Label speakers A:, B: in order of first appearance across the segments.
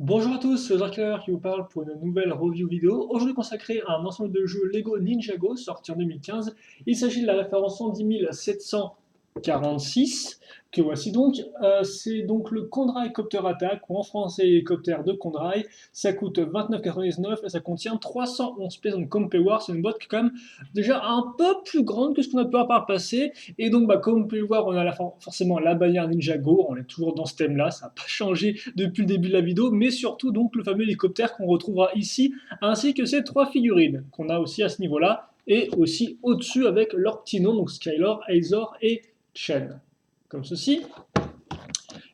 A: Bonjour à tous, c'est Zarker qui vous parle pour une nouvelle review vidéo. Aujourd'hui consacrée à un ensemble de jeux Lego Ninjago sorti en 2015. Il s'agit de la référence 110 746 que voici donc. C'est donc le Kondrai Copter Attack, ou en français hélicoptère de Kondrai. Ça coûte 29,99 et ça contient 311 pièces. Donc comme peut voir, c'est une boîte qui est quand même déjà un peu plus grande que ce qu'on a pu avoir par le passé. Et donc comme vous pouvez le voir, on a forcément la bannière Ninjago, on est toujours dans ce thème-là, ça n'a pas changé depuis le début de la vidéo, mais surtout donc le fameux hélicoptère qu'on retrouvera ici, ainsi que ces trois figurines qu'on a aussi à ce niveau-là, et aussi au-dessus avec leur petit nom, donc Skylor, Azor et Chen. Comme ceci.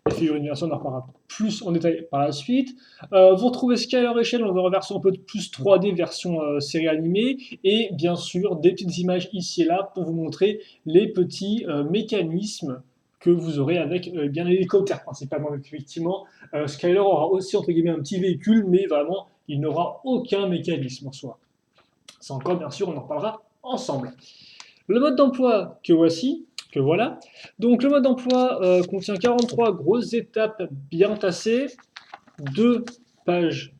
A: Les figurines, bien sûr, on en reparlera plus en détail par la suite. Vous retrouvez Skylor et Chen dans leur version un peu plus 3D, version série animée, et bien sûr des petites images ici et là pour vous montrer les petits mécanismes que vous aurez avec bien l'hélicoptère principalement. Donc, effectivement, Skylor aura aussi entre guillemets un petit véhicule, mais vraiment il n'aura aucun mécanisme en soi. C'est encore bien sûr, on en reparlera ensemble. Le mode d'emploi que voici, que voilà. Donc le mode d'emploi contient 43 grosses étapes bien tassées, deux pages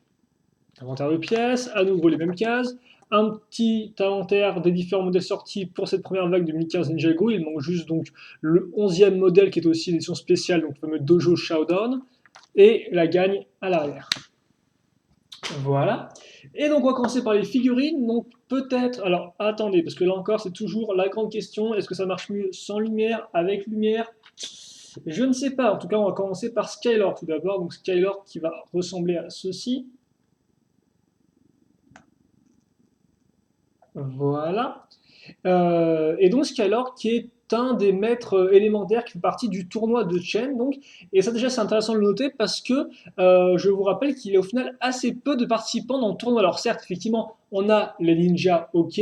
A: d'inventaire de pièces, à nouveau les mêmes cases, un petit inventaire des différents modèles sortis pour cette première vague de 2015 Ninjago. Il manque juste donc le 11e modèle qui est aussi l'édition spéciale, donc le fameux Dojo Showdown, et la gagne à l'arrière. Voilà. Et donc on va commencer par les figurines. Donc peut-être, alors attendez, parce que là encore c'est toujours la grande question, est-ce que ça marche mieux sans lumière, avec lumière? Je ne sais pas. En tout cas, on va commencer par Skylor tout d'abord. Donc Skylor qui va ressembler à ceci. Voilà. Et donc Skylor qui est un des maîtres élémentaires qui fait partie du tournoi de Chen. Donc, et ça déjà c'est intéressant de le noter parce que je vous rappelle qu'il y a au final assez peu de participants dans le tournoi. Alors certes, effectivement, on a les ninjas, ok.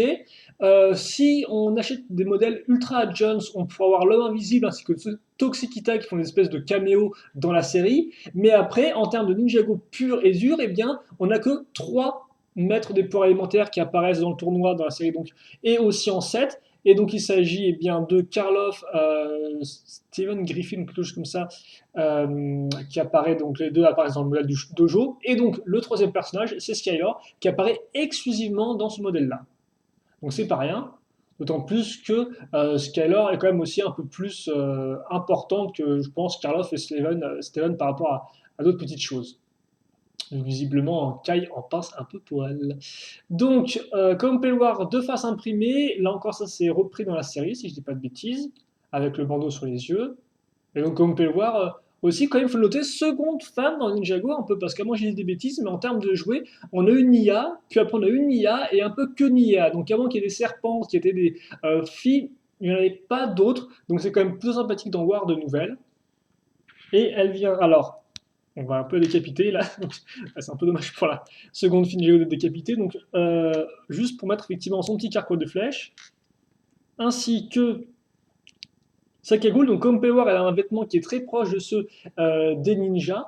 A: Si on achète des modèles Ultra Jones, on pourra avoir l'homme invisible ainsi que Toxikita qui font une espèce de caméo dans la série. Mais après, en termes de Ninjago pur et dur, eh bien, on n'a que 3 maîtres des pouvoirs élémentaires qui apparaissent dans le tournoi dans la série donc et aussi en 7. Et donc il s'agit bien de Karloff, Steven Griffin, quelque chose comme ça, qui apparaît, donc les deux apparaissent dans le modèle du dojo. Et donc le troisième personnage, c'est Skylor, qui apparaît exclusivement dans ce modèle-là. Donc c'est pas rien, d'autant plus que Skylor est quand même aussi un peu plus importante que je pense Karloff et Steven par rapport à d'autres petites choses. Visiblement, Kai en pince un peu pour elle. Donc, comme on peut le voir, deux faces imprimées. Là encore, ça c'est repris dans la série, si je dis pas de bêtises, avec le bandeau sur les yeux. Et donc, comme on peut le voir, aussi, quand même, il faut le noter, seconde femme dans Ninjago, un peu parce qu'à moi j'ai dit des bêtises, mais en termes de jouets, on a une Nia, puis après on a une Nia et un peu que Nia. Donc, avant qu'il y ait des serpents, qui étaient des filles, il n'y en avait pas d'autres. Donc, c'est quand même plus sympathique d'en voir de nouvelles. Et elle vient. Alors, on va un peu décapiter là. C'est un peu dommage pour la seconde fine géo de décapiter. Donc, juste pour mettre effectivement son petit carquois de flèche, ainsi que sa cagoule. Donc, comme vous pouvez voir, elle a un vêtement qui est très proche de ceux des ninjas.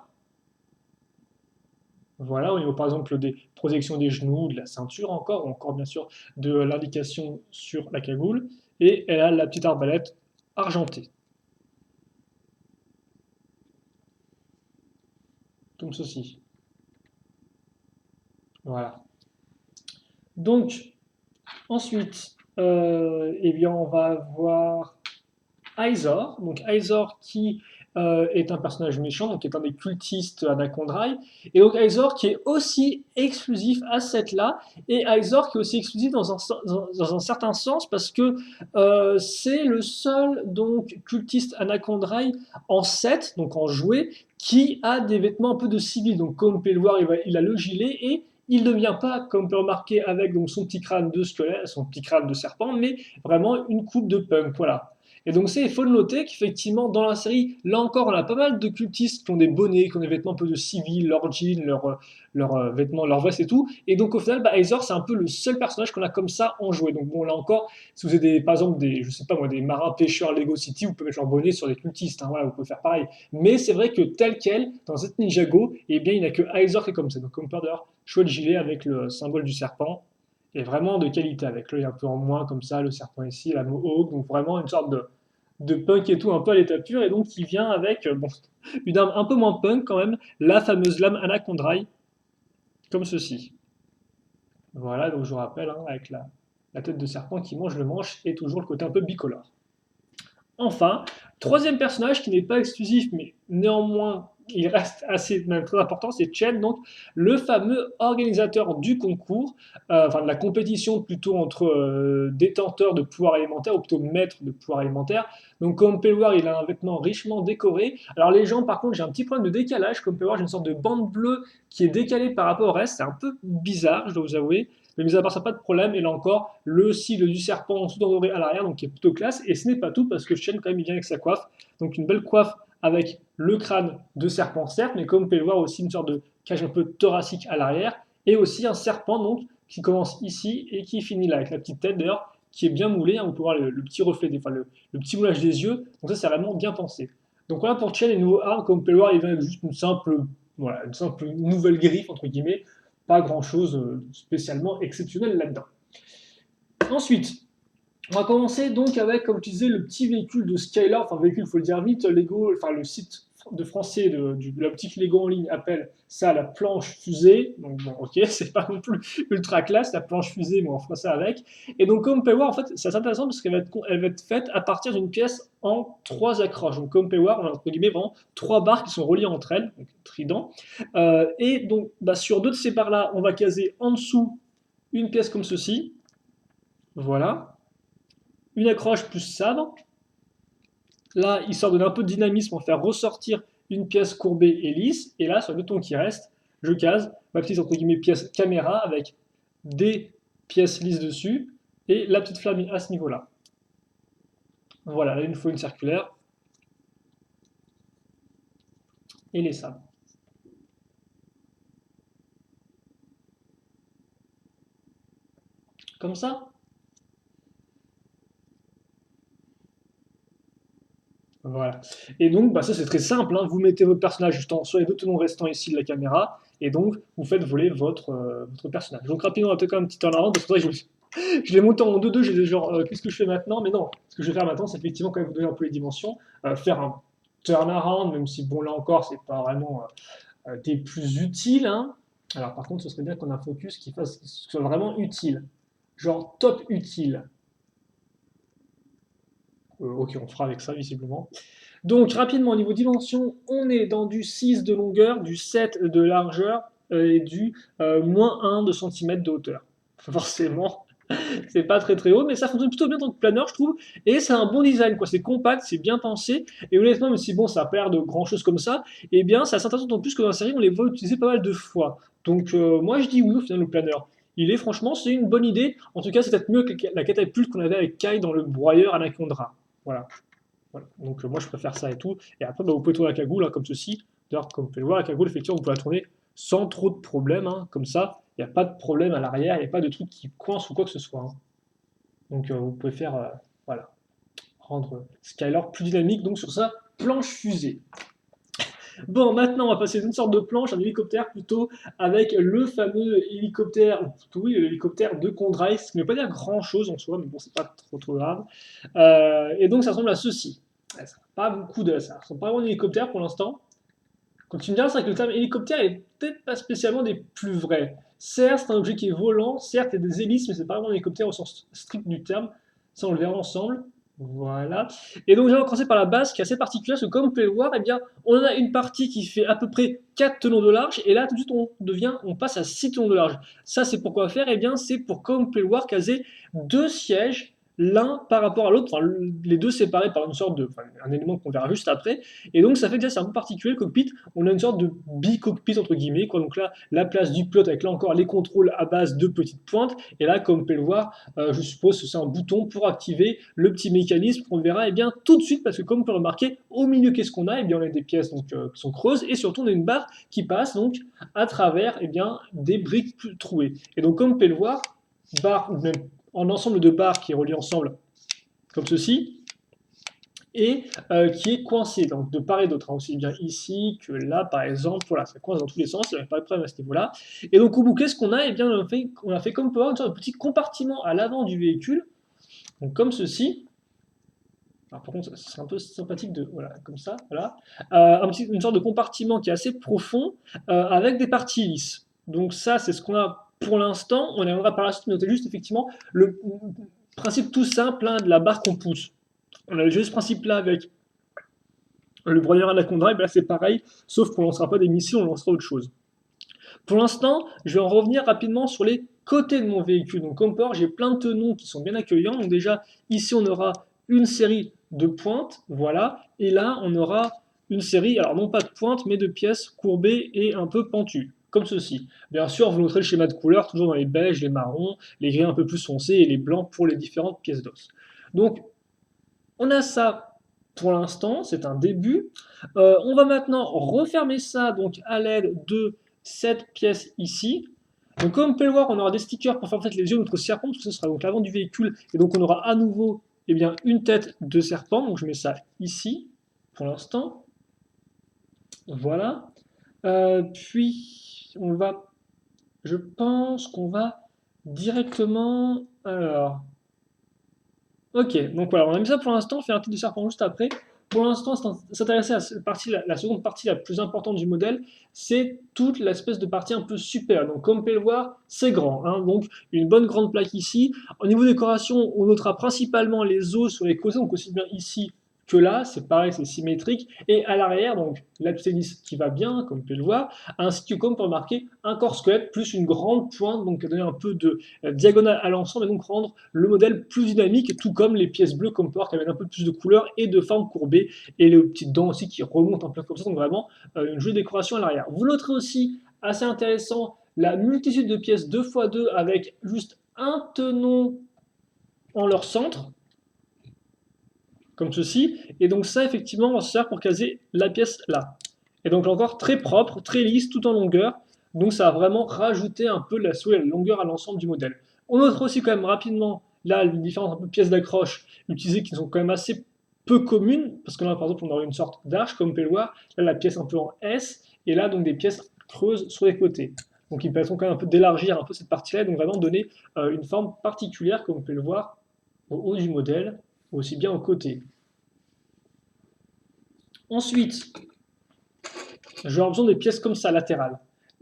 A: Voilà, au niveau par exemple des projections des genoux, de la ceinture encore, ou encore bien sûr de l'indication sur la cagoule. Et elle a la petite arbalète argentée, comme ceci. Voilà. Donc, ensuite, eh bien, on va avoir Izor. Donc Izor qui est un personnage méchant, donc qui est un des cultistes Anacondrai. Et donc Izor qui est aussi exclusif à cette là, et Izor qui est aussi exclusif dans un certain sens parce que c'est le seul donc cultiste Anacondrai en 7, donc en jouet, qui a des vêtements un peu de civil. Donc comme vous pouvez le voir, il a le gilet et il ne vient pas, comme on peut remarquer, avec donc, son petit crâne de squelette, son petit crâne de serpent, mais vraiment une coupe de punk. Voilà. Et donc il faut le noter qu'effectivement dans la série, là encore, on a pas mal de cultistes qui ont des bonnets, qui ont des vêtements un peu de civil, leurs jeans, leurs vêtements, leurs vestes et tout. Et donc au final, Azor, c'est un peu le seul personnage qu'on a comme ça en jouet. Donc bon, là encore, si vous avez par exemple je sais pas moi, des marins pêcheurs Lego City, vous pouvez mettre leur bonnet sur des cultistes, hein, voilà, vous pouvez faire pareil. Mais c'est vrai que tel quel, dans cette Ninjago, eh bien il n'y a que Azor qui est comme ça. Donc comme d'ailleurs, chouette gilet avec le symbole du serpent et vraiment de qualité avec l'œil un peu en moins comme ça, le serpent ici, la mohawk, donc vraiment une sorte de punk et tout, un peu à l'état pur, et donc qui vient avec, bon, une arme un peu moins punk quand même, la fameuse lame Anacondrail, comme ceci. Voilà, donc je vous rappelle, hein, avec la tête de serpent qui mange le manche, et toujours le côté un peu bicolore. Enfin, troisième personnage qui n'est pas exclusif, mais néanmoins il reste assez même très important, c'est Chen, donc le fameux organisateur du concours, enfin de la compétition plutôt entre détenteurs de pouvoir élémentaire, ou plutôt maîtres de pouvoir élémentaire. Donc comme on peut le voir, il a un vêtement richement décoré. Alors les gens, par contre, j'ai un petit problème de décalage, comme on peut le voir, j'ai une sorte de bande bleue qui est décalée par rapport au reste, c'est un peu bizarre, je dois vous avouer. Mais mis à part ça, pas de problème. Et là encore, le sigle du serpent en dessous en doré à l'arrière, donc qui est plutôt classe. Et ce n'est pas tout, parce que Shen, quand même, il vient avec sa coiffe. Donc une belle coiffe avec le crâne de serpent, certes, mais comme vous pouvez le voir, aussi une sorte de cage un peu thoracique à l'arrière. Et aussi un serpent, donc, qui commence ici et qui finit là, avec la petite tête d'ailleurs, qui est bien moulée. Hein, vous pouvez voir le petit reflet, enfin le petit moulage des yeux. Donc ça, c'est vraiment bien pensé. Donc voilà pour Chen, les nouveaux armes, comme vous pouvez le voir, il vient avec juste une simple, voilà, une simple nouvelle griffe, entre guillemets, pas grand chose spécialement exceptionnel là-dedans. Ensuite, on va commencer donc avec, comme tu disais, le petit véhicule de Skylar, enfin véhicule, il faut le dire vite, Lego, enfin le site de français de la boutique Lego en ligne appelle ça la planche fusée. Donc bon, ok, c'est pas non plus ultra classe la planche fusée, mais on fera ça avec. Et donc comme on peut voir, en fait, c'est assez intéressant parce qu'elle va être faite à partir d'une pièce en 3 accroches. Donc comme on peut voir, on a entre guillemets vraiment 3 barres qui sont reliées entre elles, donc trident. Et donc bah, sur 2 de ces barres-là, on va caser en dessous une pièce comme ceci. Voilà. Une accroche plus sabre. Là, histoire de donner un peu de dynamisme, on va faire ressortir une pièce courbée et lisse. Et là, sur le béton qui reste, je case ma petite entre guillemets pièce caméra avec des pièces lisses dessus et la petite flamme à ce niveau-là. Voilà, là, il nous faut une circulaire et les sabres. Comme ça. Voilà. Et donc, bah, ça c'est très simple, hein. Vous mettez votre personnage juste en sur les deux tenons restants ici de la caméra, et donc vous faites voler votre personnage. Donc rapidement, on va peut-être quand même un petit turnaround, parce que je l'ai monté en 2-2, j'ai des genre, qu'est-ce que je fais maintenant? Mais non, ce que je vais faire maintenant, c'est effectivement quand même vous donner un peu les dimensions, faire un turnaround, même si bon là encore, c'est pas vraiment des plus utiles, hein. Alors par contre, ce serait bien qu'on ait un focus qui soit vraiment utile, genre top utile. Ok, on fera avec ça visiblement. Donc rapidement, au niveau dimension, on est dans du 6 de longueur, du 7 de largeur et du moins 1 de centimètre de hauteur. Forcément, c'est pas très très haut, mais ça fonctionne plutôt bien en tant que planeur, je trouve. Et c'est un bon design, quoi. C'est compact, c'est bien pensé. Et honnêtement, même si bon, ça a pas l'air de grand chose comme ça, eh bien, ça s'intéresse d'autant plus que dans la série, on les voit utiliser pas mal de fois. Donc moi, je dis oui au final, le planeur. Il est franchement, c'est une bonne idée. En tout cas, c'est peut-être mieux que la catapulte qu'on avait avec Kai dans le broyeur Anaconda. Voilà. Voilà. Donc moi je préfère ça et tout. Et après bah, vous pouvez tourner la cagoule hein, comme ceci. D'ailleurs comme vous pouvez le voir la cagoule effectivement vous pouvez la tourner sans trop de problème. Hein, comme ça, il n'y a pas de problème à l'arrière, il n'y a pas de truc qui coince ou quoi que ce soit. Hein. Donc vous pouvez faire voilà, rendre Skylar plus dynamique donc sur sa planche fusée. Bon, maintenant, on va passer d'une sorte de planche, un hélicoptère plutôt, avec le fameux hélicoptère, ou plutôt oui, l'hélicoptère de Condrice, ce qui ne veut pas dire grand-chose en soi, mais bon, c'est pas trop grave. Et donc, ça ressemble à ceci. Ouais, ça pas beaucoup de ça. ressemble pas vraiment à un hélicoptère pour l'instant. Quand tu me diras, c'est que le terme hélicoptère est peut-être pas spécialement des plus vrais. Certes, c'est un objet qui est volant, certes, il y a des hélices, mais c'est pas vraiment un hélicoptère au sens strict du terme. Ça, on le verra ensemble. Voilà. Et donc, j'ai commencé par la base qui est assez particulière, parce que comme vous pouvez le voir, eh bien, on a une partie qui fait à peu près 4 tenons de large, et là, tout de suite, on passe à 6 tenons de large. Ça, c'est pourquoi faire Eh bien, c'est pour, comme vous pouvez le voir, caser deux sièges, l'un par rapport à l'autre, enfin, les deux séparés par une sorte de, enfin, un élément qu'on verra juste après. Et donc, ça fait déjà, c'est un peu particulier, le cockpit. On a une sorte de bi-cockpit, entre guillemets, quoi. Donc là, la place du pilote, avec là encore les contrôles à base de petites pointes, et là, comme vous pouvez le voir, je suppose que c'est un bouton pour activer le petit mécanisme qu'on verra eh bien, tout de suite, parce que comme on peut remarquer, au milieu, qu'est-ce qu'on a eh bien, on a des pièces donc, qui sont creuses, et surtout, on a une barre qui passe donc, à travers eh bien, des briques trouées. Et donc, comme on peut le voir, barre, ou même en ensemble de barres qui est relié ensemble, comme ceci, et qui est coincé, donc de part et d'autre, hein, aussi bien ici que là, par exemple, voilà, ça coince dans tous les sens, il n'y a pas de problème à ce niveau-là. Et donc au bout, qu'est-ce qu'on a Eh bien, on a fait comme peut avoir une sorte de petit compartiment à l'avant du véhicule, donc comme ceci, Alors par contre, c'est un peu sympathique de, voilà, comme ça, voilà. Une sorte de compartiment qui est assez profond, avec des parties lisses. Donc ça, c'est ce qu'on a pour l'instant. On aimerait par la suite noter juste effectivement le principe tout simple hein, de la barre qu'on pousse. On a juste ce principe-là avec le broyeur Anaconda, et bien là c'est pareil, sauf qu'on ne lancera pas des missiles, on lancera autre chose. Pour l'instant, je vais en revenir rapidement sur les côtés de mon véhicule. Donc comme port, j'ai plein de tenons qui sont bien accueillants. Donc déjà, ici on aura une série de pointes, voilà. Et là, on aura une série, alors non pas de pointes, mais de pièces courbées et un peu pentues, comme ceci. Bien sûr, vous noterez le schéma de couleurs, toujours dans les beiges, les marrons, les gris un peu plus foncés et les blancs pour les différentes pièces d'os. Donc, on a ça pour l'instant, c'est un début. On va maintenant refermer ça donc à l'aide de cette pièce ici. Donc comme on peut le voir, on aura des stickers pour faire en fait les yeux de notre serpent, parce que ce sera donc l'avant du véhicule, et donc on aura à nouveau eh bien, une tête de serpent, donc je mets ça ici pour l'instant. Voilà. Puis on va, je pense qu'on va directement, alors, ok, donc voilà, on a mis ça pour l'instant, on fait un titre de serpent juste après. Pour l'instant, s'intéresser à cette partie, la seconde partie la plus importante du modèle, c'est toute l'espèce de partie un peu super. Donc comme vous pouvez le voir, c'est grand, hein, donc une bonne grande plaque ici. Au niveau décoration, on notera principalement les os sur les côtés, donc aussi bien ici que là, c'est pareil, c'est symétrique. Et à l'arrière, donc la petite hélice qui va bien, comme vous pouvez le voir, ainsi que comme pour remarquer, un corps squelette plus une grande pointe, donc qui va donner un peu de diagonale à l'ensemble et donc rendre le modèle plus dynamique, tout comme les pièces bleues comme Power qui amènent un peu plus de couleurs et de formes courbées, et les petites dents aussi qui remontent un peu comme ça, donc vraiment une jolie décoration à l'arrière. Vous noterez aussi, assez intéressant, la multitude de pièces 2x2 avec juste un tenon en leur centre, comme ceci, et donc ça effectivement on se sert pour caser la pièce là. Et donc encore très propre, très lisse, tout en longueur, donc ça va vraiment rajouter un peu la souhait et la longueur à l'ensemble du modèle. On note aussi quand même rapidement là les différentes pièces d'accroche utilisées qui sont quand même assez peu communes, parce que là par exemple on aura une sorte d'arche comme vous pouvez le voir, là la pièce un peu en S, et là donc des pièces creuses sur les côtés. Donc ils permettront quand même un peu d'élargir un peu cette partie-là, et donc vraiment donner une forme particulière comme vous pouvez le voir au haut du modèle, aussi bien aux côtés. Ensuite, je vais avoir besoin des pièces comme ça, latérales.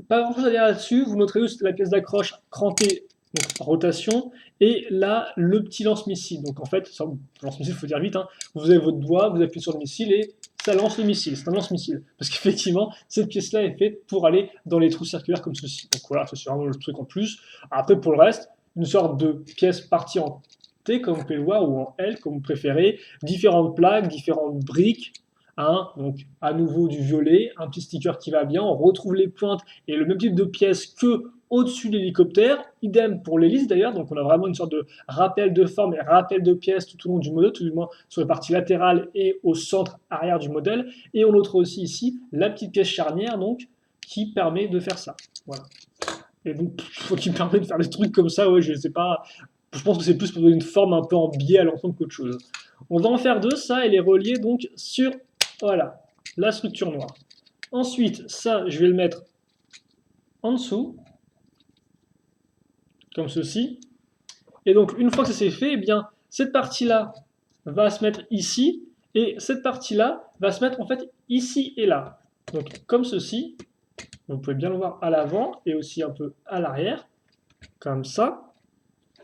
A: Pas grand chose à dire là-dessus, vous noterez juste la pièce d'accroche crantée, donc rotation, et là, le petit lance-missile. Donc en fait, lance-missile, il faut dire vite, hein, vous avez votre doigt, vous appuyez sur le missile et ça lance le missile, c'est un lance-missile. Parce qu'effectivement, cette pièce-là est faite pour aller dans les trous circulaires comme ceci. Donc voilà, c'est vraiment le truc en plus. Après, pour le reste, une sorte de pièce partie en T, comme vous pouvez le voir, ou en L, comme vous préférez, différentes plaques, différentes briques, hein, donc à nouveau du violet, un petit sticker qui va bien, on retrouve les pointes et le même type de pièces que au-dessus de l'hélicoptère, idem pour l'hélice d'ailleurs, donc on a vraiment une sorte de rappel de forme et rappel de pièces tout au long du modèle, tout du moins sur les parties latérales et au centre arrière du modèle, et on notera aussi ici la petite pièce charnière donc qui permet de faire ça. Voilà. Et donc, qui permet de faire des trucs comme ça, ouais, je sais pas, je pense que c'est plus pour donner une forme un peu en biais à l'ensemble qu'autre chose. On va en faire deux, ça, et les relier donc sur voilà, la structure noire. Ensuite, ça, je vais le mettre en dessous, comme ceci. Et donc, une fois que ça c'est fait, eh bien, cette partie-là va se mettre ici, et cette partie-là va se mettre en fait ici et là. Donc, comme ceci. Vous pouvez bien le voir à l'avant et aussi un peu à l'arrière, comme ça.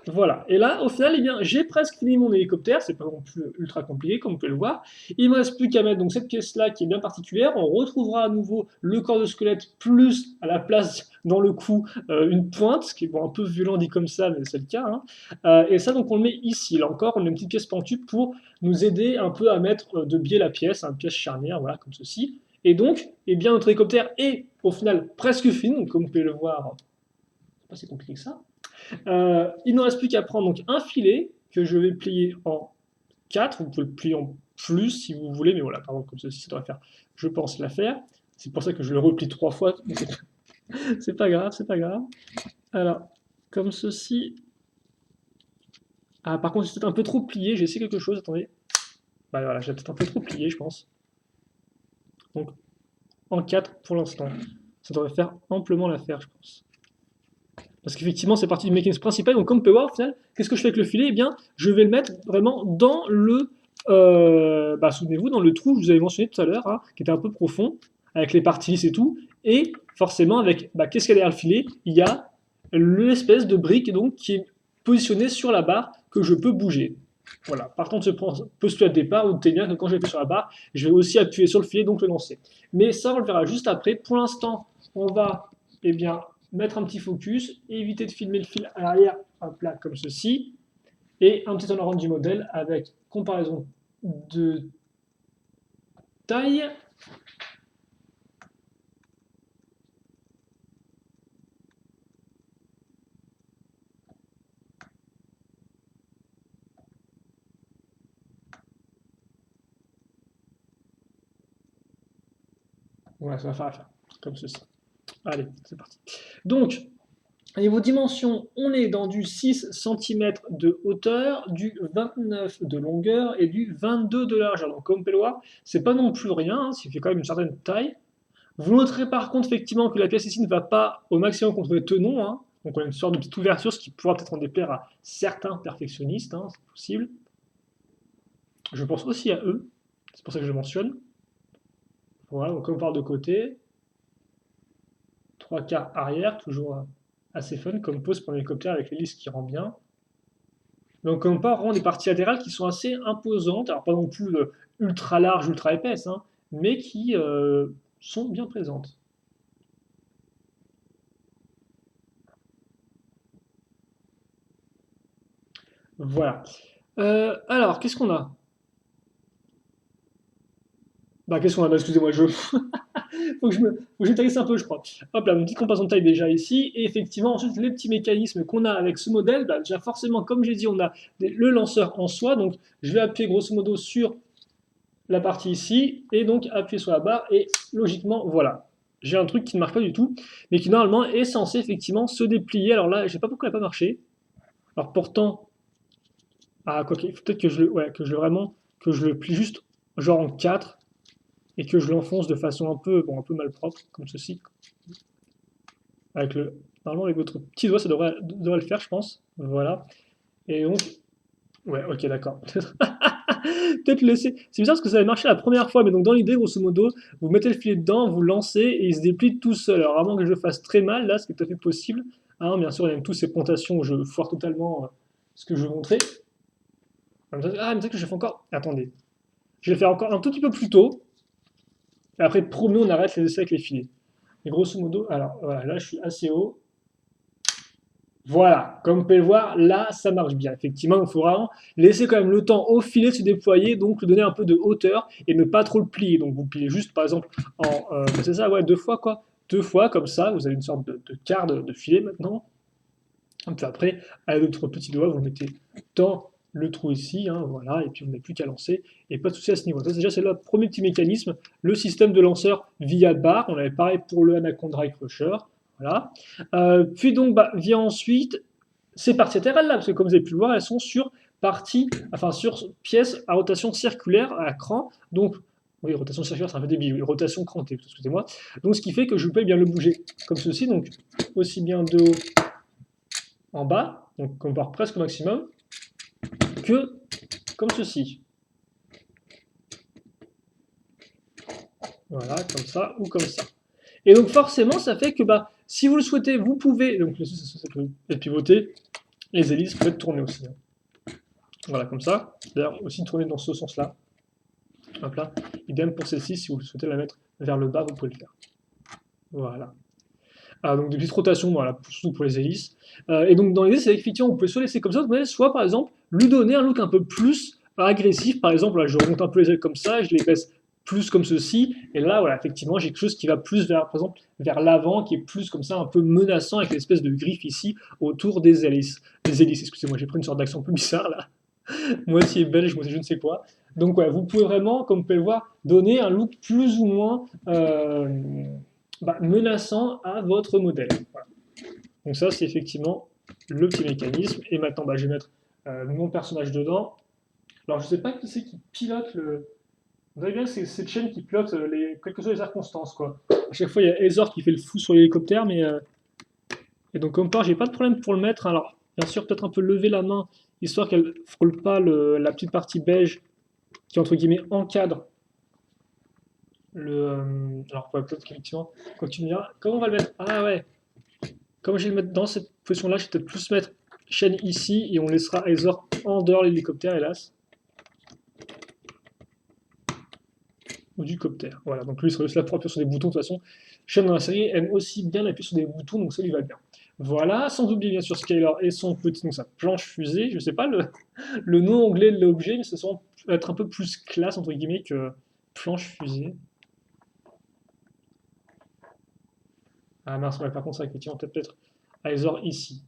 A: Voilà. Et là, au final, eh bien, j'ai presque fini mon hélicoptère. C'est pas non plus ultra compliqué, comme vous pouvez le voir. Il me reste plus qu'à mettre donc cette pièce-là qui est bien particulière. On retrouvera à nouveau le corps de squelette plus à la place dans le cou une pointe, ce qui est bon, un peu violent dit comme ça, mais c'est le cas. Hein. Et ça, donc, on le met ici. Là encore, on a une petite pièce pentue pour nous aider un peu à mettre de biais la pièce, une pièce charnière, voilà, comme ceci. Et donc, eh bien, notre hélicoptère est au final presque fini. Donc, comme vous pouvez le voir, c'est pas si compliqué que ça. Il ne reste plus qu'à prendre donc un filet que je vais plier en 4. Vous pouvez le plier en plus si vous voulez, mais voilà, par exemple, comme ceci, ça devrait faire, je pense, l'affaire. C'est pour ça que je le replie 3 fois, mais c'est pas grave, c'est pas grave. Alors, comme ceci. Ah, par contre, c'est peut-être un peu trop plié, j'ai essayé quelque chose, attendez. Bah voilà, j'ai peut-être un peu trop plié, je pense. Donc, en 4 pour l'instant. Ça devrait faire amplement l'affaire, je pense. Parce qu'effectivement, c'est partie du mécanisme principal. Donc, comme vous pouvez voir, au final, qu'est-ce que je fais avec le filet? Eh bien, je vais le mettre vraiment dans le souvenez-vous, dans le trou que je vous avais mentionné tout à l'heure, hein, qui était un peu profond, avec les parties lisses et tout, et forcément, avec qu'est-ce qu'il y a derrière le filet? Il y a l'espèce de brique donc, qui est positionnée sur la barre que je peux bouger. Voilà, partant de ce postulat de départ, vous notez bien que quand j'appuie sur la barre, je vais aussi appuyer sur le filet, donc le lancer. Mais ça, on le verra juste après. Pour l'instant, on va mettre un petit focus, éviter de filmer le fil à l'arrière, hop là, comme ceci, et un petit turnaround du modèle avec comparaison de taille. Voilà, ça va faire affaire, comme ceci. Allez, c'est parti. Donc, niveau dimension, on est dans du 6 cm de hauteur, du 29 de longueur et du 22 de largeur. Donc, comme on peut le voir, c'est pas non plus rien, hein, ça fait quand même une certaine taille. Vous noterez par contre effectivement que la pièce ici ne va pas au maximum contre les tenons, hein. Donc on a une sorte de petite ouverture, ce qui pourra peut-être en déplaire à certains perfectionnistes, hein, c'est possible. Je pense aussi à eux, c'est pour ça que je mentionne. Voilà, donc comme on part de côté, 3/4 arrière, toujours assez fun comme pose pour un hélicoptère avec l'hélice qui rend bien. Donc on part rend des parties latérales qui sont assez imposantes, alors pas non plus ultra larges, ultra épaisses, hein, mais qui sont bien présentes. Voilà. Alors, qu'est-ce qu'on a? Qu'est-ce qu'on a? Excusez-moi, faut que je m'étalisse un peu, je crois. Hop là, une petite comparaison de taille déjà ici. Et effectivement, ensuite, les petits mécanismes qu'on a avec ce modèle, déjà forcément, comme j'ai dit, on a le lanceur en soi. Donc, je vais appuyer grosso modo sur la partie ici, et donc appuyer sur la barre, et logiquement, voilà. J'ai un truc qui ne marche pas du tout, mais qui normalement est censé effectivement se déplier. Alors là, je sais pas pourquoi il n'a pas marché. Alors pourtant, quoi qu'il faut peut-être que que je le plie juste genre en 4 et que je l'enfonce de façon un peu malpropre, comme ceci. Avec le, normalement, avec votre petit doigt, ça devrait le faire, je pense. Voilà. Et donc, ouais, ok, d'accord. Peut-être laisser. C'est bizarre parce que ça avait marché la première fois, mais donc dans l'idée, grosso modo, vous mettez le filet dedans, vous lancez et il se déplie tout seul. Alors, vraiment que je le fasse très mal, là, ce qui est tout à fait possible. Hein, bien sûr, il y a même toutes ces pontations où je foire totalement ce que je veux montrer. Ah, mais peut-être que je fais encore. Attendez. Je vais le faire encore un tout petit peu plus tôt. Et après, promis, on arrête les essais avec les filets. Et grosso modo, alors voilà, là je suis assez haut. Voilà, comme vous pouvez le voir, là ça marche bien. Effectivement, il faut vraiment laisser quand même le temps au filet de se déployer, donc lui donner un peu de hauteur et ne pas trop le plier. Donc vous pliez juste par exemple c'est ça, ouais, 2 fois quoi. 2 fois comme ça, vous avez une sorte de quart de filet maintenant. Puis après, avec votre petit doigt, vous le mettez dans le trou ici, hein, voilà, et puis vous n'avez plus qu'à lancer, et pas de souci à ce niveau. Ça, déjà, c'est le premier petit mécanisme, le système de lanceur via barre. On avait pareil pour le Anaconda Crusher, voilà. Puis donc, vient ensuite ces parties latérales là, parce que comme vous avez pu le voir, elles sont sur sur pièces à rotation circulaire à cran, donc oui, rotation circulaire, c'est un peu débile, oui, rotation crantée, excusez-moi. Donc, ce qui fait que je peux bien le bouger comme ceci, donc aussi bien de haut en bas, donc on part presque au maximum, que comme ceci. Voilà, comme ça ou comme ça. Et donc forcément, ça fait que si vous le souhaitez, vous pouvez, donc ça peut être pivoté, les hélices peuvent être tournées aussi. Hein. Voilà, comme ça. D'ailleurs, aussi tourner dans ce sens-là. Hop là. Idem pour celle-ci, si vous souhaitez la mettre vers le bas, vous pouvez le faire. Voilà. Donc des petites rotations, voilà, surtout pour les hélices. Et donc dans l'idée, c'est effectivement, vous pouvez soit laisser comme ça, soit par exemple lui donner un look un peu plus agressif. Par exemple, là, je remonte un peu les ailes comme ça, je les baisse plus comme ceci, et là, voilà, effectivement, j'ai quelque chose qui va plus vers, par exemple, vers l'avant, qui est plus comme ça, un peu menaçant, avec l'espèce de griffe ici autour des hélices. Des hélices, excusez-moi, j'ai pris une sorte d'accent un peu bizarre là. Moitié belge, moitié je ne sais quoi. Donc, ouais, vous pouvez vraiment, comme vous pouvez le voir, donner un look plus ou moins menaçant à votre modèle. Voilà. Donc ça, c'est effectivement le petit mécanisme. Et maintenant, je vais mettre mon personnage dedans. Alors, je ne sais pas qui c'est qui pilote le... Vous voyez bien, c'est cette chaîne qui pilote quelles que soient les circonstances, quoi. À chaque fois, il y a Ezor qui fait le fou sur l'hélicoptère, mais... Et donc, comme part, j'ai pas de problème pour le mettre. Alors, bien sûr, peut-être un peu lever la main, histoire qu'elle ne frôle pas la petite partie beige qui entre guillemets encadre alors, ouais, peut-être qu'effectivement, quand tu me diras, comment on va le mettre? Ah ouais, comme je vais le mettre dans cette position-là, je vais peut-être plus mettre chaîne ici et on laissera Azor en dehors de l'hélicoptère, hélas. Ou du copter. Voilà, donc lui, il sera juste là pour appuyer sur des boutons. De toute façon, Shen dans la série aime aussi bien appuyer sur des boutons, donc ça lui va bien. Voilà, sans oublier bien sûr Skylar et son petit, donc sa planche fusée. Je sais pas le nom anglais de l'objet, mais ça semble être un peu plus classe, entre guillemets, que planche fusée. Ah mince, ouais, par contre, ça, effectivement, peut-être Azor ici.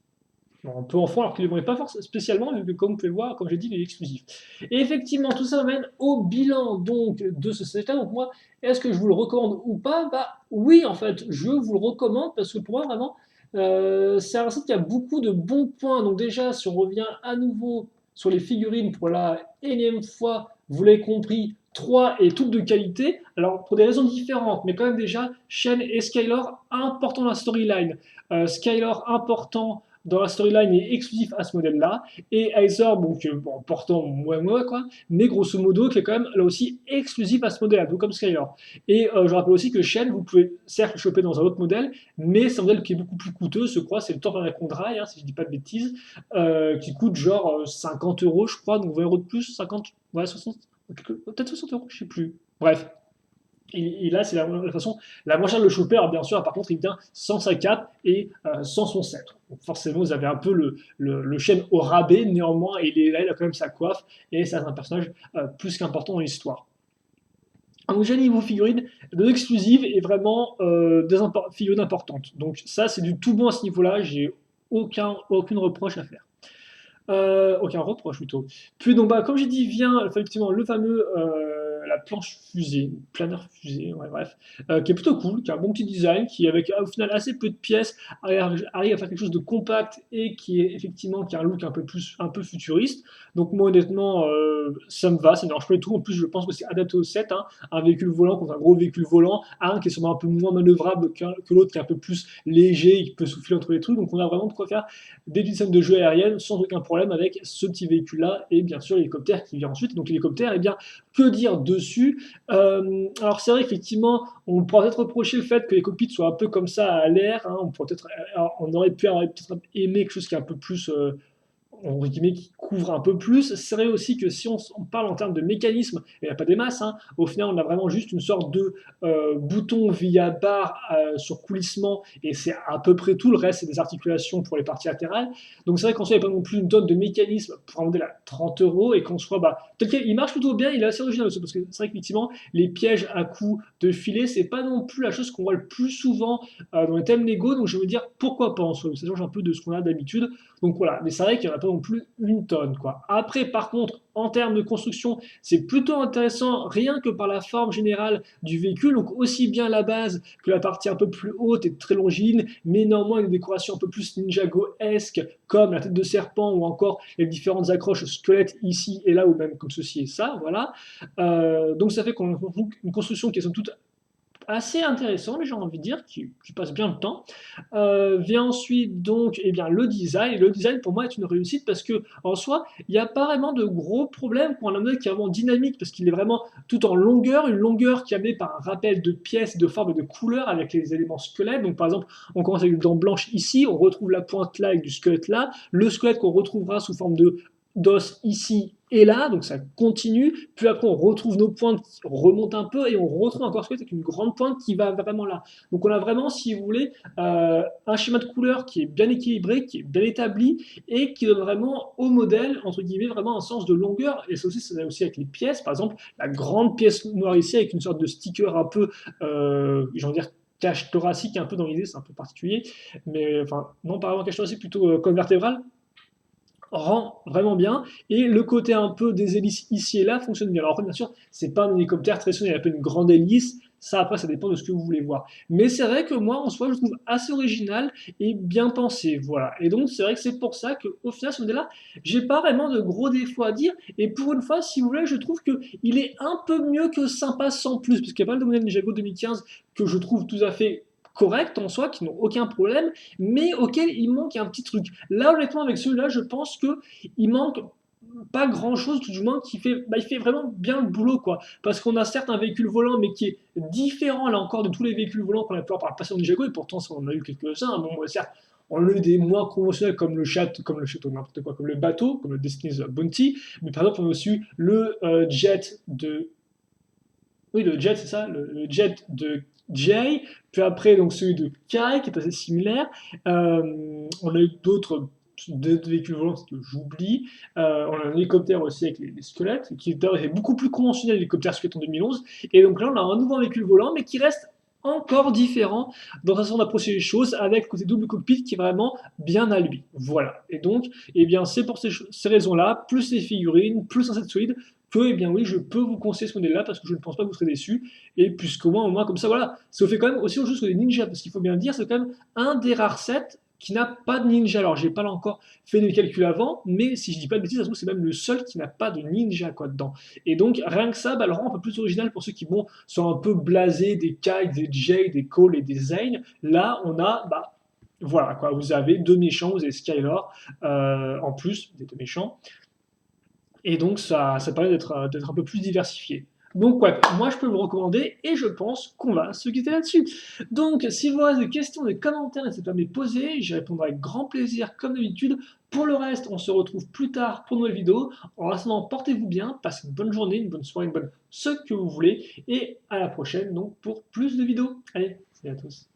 A: Bon, un peu enfant, alors qu'il ne pas forcément spécialement, vu que, comme vous pouvez le voir, comme j'ai dit, il est exclusif. Et effectivement, tout ça m'amène au bilan donc, de ce set-là. Donc, moi, est-ce que je vous le recommande ou pas? Bah, oui, en fait, je vous le recommande parce que pour moi, vraiment, c'est un set qui a beaucoup de bons points. Donc, déjà, si on revient à nouveau sur les figurines pour la énième fois, vous l'avez compris, 3 et toutes de qualité. Alors, pour des raisons différentes, mais quand même, déjà, Shen et Skylar, important dans la storyline. Skylar, important dans la storyline est exclusif à ce modèle-là, et Aether, donc bon, portant moi quoi, mais grosso modo qui est quand même là aussi exclusif à ce modèle-là, tout comme Skylar. Et je rappelle aussi que Shen, vous pouvez certes le choper dans un autre modèle, mais c'est un modèle qui est beaucoup plus coûteux, je crois, c'est le Tornado Dry, si je dis pas de bêtises, qui coûte genre 50 euros, je crois, donc 20 euros de plus, 50, ouais, 60, peut-être 60 euros, je sais plus. Bref, et là, c'est la façon la moins chère de le choper. Alors, bien sûr, par contre, il vient sans sa cape et sans son sceptre. Donc, forcément, vous avez un peu le chêne au rabais, néanmoins, et là, il a quand même sa coiffe, et c'est un personnage plus qu'important dans l'histoire. Donc, j'ai un niveau figurine de exclusive et vraiment des figurines importantes. Donc, ça, c'est du tout bon à ce niveau-là. J'ai aucune reproche à faire. Aucun reproche plutôt. Puis donc bah, comme j'ai dit, vient effectivement le fameux la planche fusée, planeur fusée, ouais, bref, qui est plutôt cool, qui a un bon petit design, qui avec au final assez peu de pièces arrive à faire quelque chose de compact et qui est effectivement qui a un look un peu futuriste. Donc moi honnêtement ça me va, ça ne dérange pas du tout. En plus je pense que c'est adapté au set, hein, un véhicule volant contre un gros véhicule volant, un qui est sûrement un peu moins manœuvrable que l'autre qui est un peu plus léger, et qui peut souffler entre les trucs. Donc on a vraiment de quoi faire des petites scènes de jeu aérienne sans aucun problème avec ce petit véhicule-là et bien sûr l'hélicoptère qui vient ensuite. Donc l'hélicoptère, eh bien, que dire dessus? Alors c'est vrai qu'effectivement, on pourrait peut-être reprocher le fait que les cockpits soient un peu comme ça à l'air. Hein. On aurait pu avoir peut-être aimé quelque chose qui est un peu plus entre guillemets, qui couvre un peu plus. C'est vrai aussi que si on parle en termes de mécanisme, il n'y a pas des masses, hein. Au final on a vraiment juste une sorte de bouton via barre sur coulissement, et c'est à peu près tout, le reste c'est des articulations pour les parties latérales. Donc c'est vrai qu'en soi il n'y a pas non plus une tonne de mécanisme pour un modèle à 30 euros, et qu'en soit, bah, tel quel, il marche plutôt bien, il est assez original aussi, parce que c'est vrai qu'effectivement les pièges à coups de filet, c'est pas non plus la chose qu'on voit le plus souvent dans les thèmes Lego, donc je veux dire pourquoi pas en soi, ça change un peu de ce qu'on a d'habitude. Donc voilà, mais c'est vrai qu'il n'y en a pas non plus une tonne, quoi. Après, par contre, en termes de construction, c'est plutôt intéressant, rien que par la forme générale du véhicule, donc aussi bien la base que la partie un peu plus haute et très longiligne, mais néanmoins une décoration un peu plus Ninjago-esque, comme la tête de serpent ou encore les différentes accroches squelettes ici et là, ou même comme ceci et ça, voilà. Donc ça fait qu'on a une construction qui est somme toute assez intéressant, j'ai envie de dire, qui passe bien le temps. Vient ensuite donc eh bien, le design. Et le design pour moi est une réussite parce que en soi, il n'y a pas vraiment de gros problèmes pour un modèle qui est vraiment dynamique parce qu'il est vraiment tout en longueur, une longueur qui est amenée par un rappel de pièces, de formes et de couleurs avec les éléments squelettes. Donc par exemple, on commence avec une dent blanche ici, on retrouve la pointe là avec du squelette là, le squelette qu'on retrouvera sous forme de d'os ici et là, donc ça continue, puis après on retrouve nos pointes qui remontent un peu et on retrouve encore squelette avec une grande pointe qui va vraiment là. Donc on a vraiment, si vous voulez, un schéma de couleur qui est bien équilibré, qui est bien établi et qui donne vraiment au modèle, entre guillemets, vraiment un sens de longueur. Et ça aussi avec les pièces, par exemple, la grande pièce noire ici avec une sorte de sticker un peu, j'ai envie de dire, cache thoracique un peu dans l'idée, c'est un peu particulier, mais enfin, non, pas vraiment cache thoracique, plutôt colonne vertébrale rend vraiment bien, et le côté un peu des hélices ici et là fonctionne bien. Alors après, bien sûr, c'est pas un hélicoptère traditionnel, il y a pas une grande hélice, ça après ça dépend de ce que vous voulez voir. Mais c'est vrai que moi en soi je trouve assez original et bien pensé, voilà. Et donc c'est vrai que c'est pour ça qu'au final ce modèle-là, j'ai pas vraiment de gros défauts à dire, et pour une fois, si vous voulez, je trouve qu'il est un peu mieux que sympa sans plus, parce qu'il y a pas mal de modèles Ninjago 2015 que je trouve tout à fait corrects en soi, qui n'ont aucun problème, mais auquel il manque un petit truc. Là, honnêtement, avec celui-là, je pense qu'il manque pas grand chose, tout du moins, qui fait, bah, il fait vraiment bien le boulot, quoi. Parce qu'on a certes un véhicule volant, mais qui est différent, là encore, de tous les véhicules volants qu'on a pu voir par le passé en Ninjago, et pourtant, ça, on en a eu quelques-uns. Bon, certes, on a eu des moins conventionnels comme le château, n'importe quoi, comme le bateau, comme le Destiny's Bounty, mais par exemple, on a aussi eu le jet de oui, le jet, c'est ça, le jet de Jay, puis après donc celui de Kai qui est assez similaire. On a eu d'autres véhicules volants que j'oublie. On a un hélicoptère aussi avec les squelettes, qui est beaucoup plus conventionnel, l'hélicoptère squelette en 2011. Et donc là, on a un nouveau véhicule volant, mais qui reste encore différent dans sa façon d'approcher les choses, avec le côté double cockpit qui est vraiment bien à lui. Voilà. Et donc, eh bien, c'est pour ces raisons-là, plus les figurines, plus un set solide, que, eh bien oui, je peux vous conseiller ce modèle-là parce que je ne pense pas que vous serez déçus. Et puisqu'au moins, au moins, comme ça, voilà. Ça vous fait quand même aussi autre chose que des ninjas, parce qu'il faut bien le dire, c'est quand même un des rares sets qui n'a pas de ninja. Alors, j'ai pas là encore fait les calculs avant, mais si je dis pas de bêtises, ça se trouve, c'est même le seul qui n'a pas de ninja quoi dedans. Et donc, rien que ça, bah, le rend un peu plus original pour ceux qui bon, sont un peu blasés des Kai, des Jay, des Cole et des Zane. Là, on a, bah, voilà quoi, vous avez deux méchants, vous avez Skylor en plus des deux méchants. Et donc, ça permet d'être un peu plus diversifié. Donc, ouais, moi, je peux vous recommander et je pense qu'on va se quitter là-dessus. Donc, si vous avez des questions, des commentaires, n'hésitez pas à me les poser. J'y répondrai avec grand plaisir, comme d'habitude. Pour le reste, on se retrouve plus tard pour une nouvelle vidéo. En attendant, portez-vous bien, passez une bonne journée, une bonne soirée, une bonne ce que vous voulez. Et à la prochaine, donc, pour plus de vidéos. Allez, salut à tous.